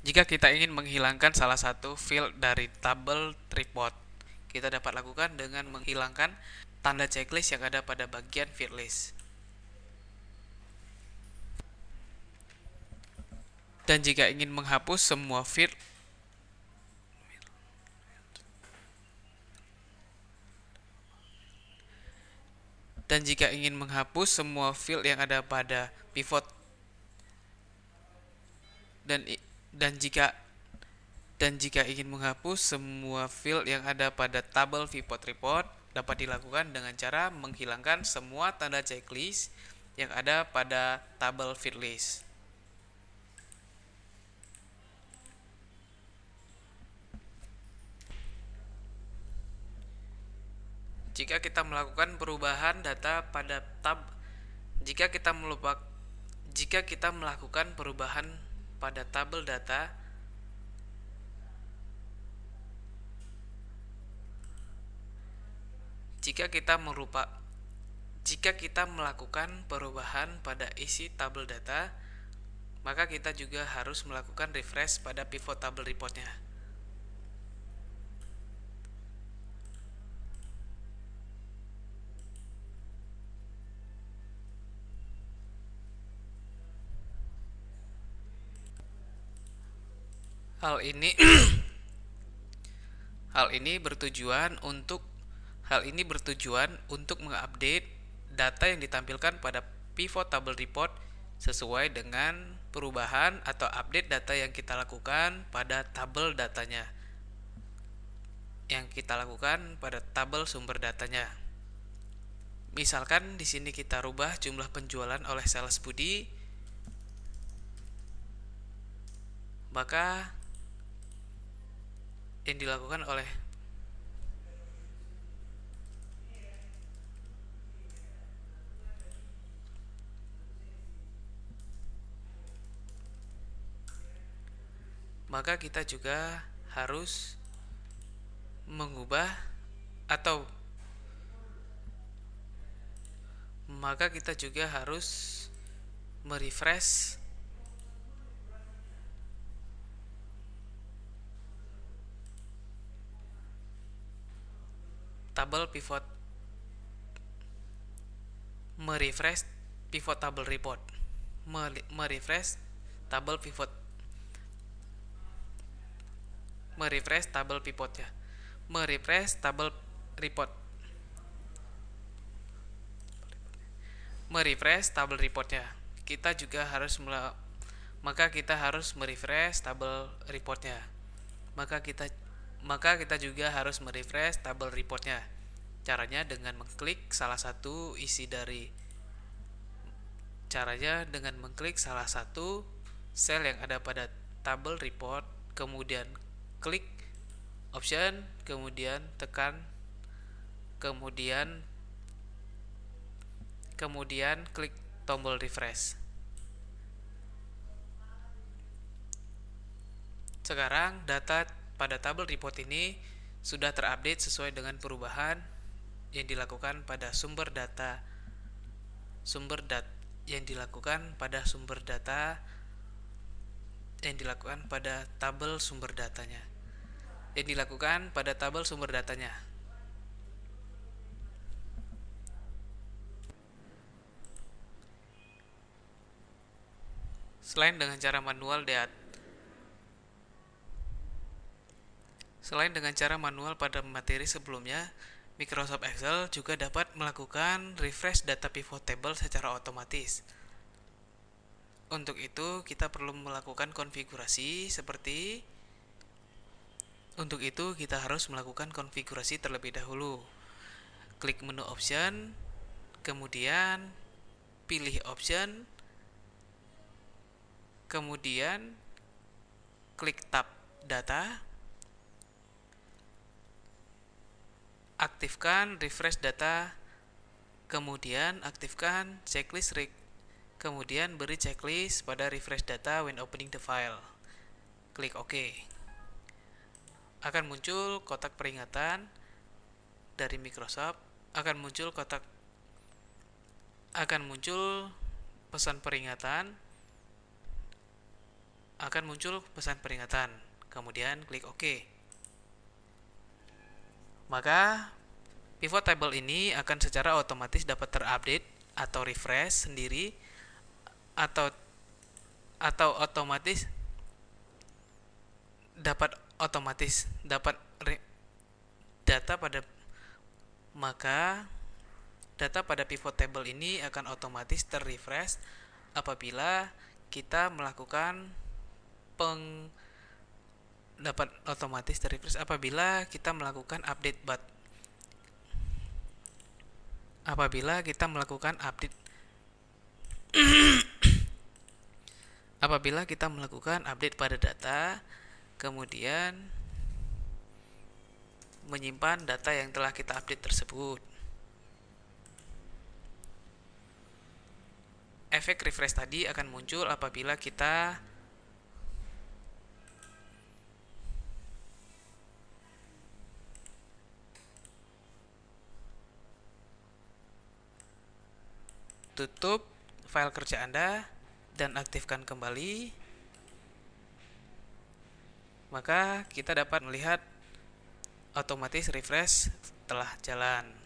Jika kita ingin menghilangkan salah satu field dari tabel report, kita dapat lakukan dengan menghilangkan tanda checklist yang ada pada bagian field list. Dan jika ingin menghapus semua field dan jika ingin menghapus semua field yang ada pada pivot dan dan jika ingin menghapus semua field yang ada pada tabel pivot report, dapat dilakukan dengan cara menghilangkan semua tanda checklist yang ada pada tabel field list. Jika kita melakukan perubahan data pada jika kita melupak jika kita melakukan perubahan pada tabel data jika kita merupa jika kita melakukan perubahan pada isi tabel data, maka kita juga harus melakukan refresh pada pivot table reportnya. Hal ini hal ini bertujuan untuk mengupdate data yang ditampilkan pada pivot table report sesuai dengan perubahan atau update data yang kita lakukan pada tabel datanya. Tabel sumber datanya. Misalkan di sini kita rubah jumlah penjualan oleh sales Budi, maka yang dilakukan oleh maka kita juga harus mengubah atau maka kita juga harus merefresh tabel pivot merefresh pivot table report merefresh tabel pivot merefresh tabel pivot ya merefresh tabel report merefresh tabel reportnya kita juga harus maka kita harus merefresh tabel reportnya maka kita juga harus merefresh tabel reportnya. Caranya dengan mengklik salah satu sel yang ada pada tabel report, kemudian klik option, kemudian tekan kemudian klik tombol refresh. Sekarang data pada tabel report ini sudah terupdate sesuai dengan perubahan yang dilakukan pada sumber data yang dilakukan pada tabel sumber datanya. Selain dengan cara manual pada materi sebelumnya, Microsoft Excel juga dapat melakukan refresh data pivot table secara otomatis. Untuk itu, kita perlu melakukan konfigurasi terlebih dahulu. Klik menu option, kemudian pilih option, kemudian klik tab data, aktifkan refresh data, kemudian aktifkan checklist kemudian beri checklist pada refresh data when opening the file. Klik OK. Akan muncul kotak peringatan dari Microsoft, akan muncul pesan peringatan akan muncul pesan peringatan. Kemudian klik OK. Maka pivot table ini akan secara otomatis dapat terupdate atau refresh sendiri atau otomatis dapat data pada maka data pada pivot table ini akan otomatis terrefresh apabila kita melakukan dapat otomatis terrefresh apabila kita melakukan update pada data, kemudian menyimpan data yang telah kita update tersebut. Efek refresh tadi akan muncul apabila kita tutup file kerja Anda dan aktifkan kembali, maka kita dapat melihat otomatis refresh telah jalan.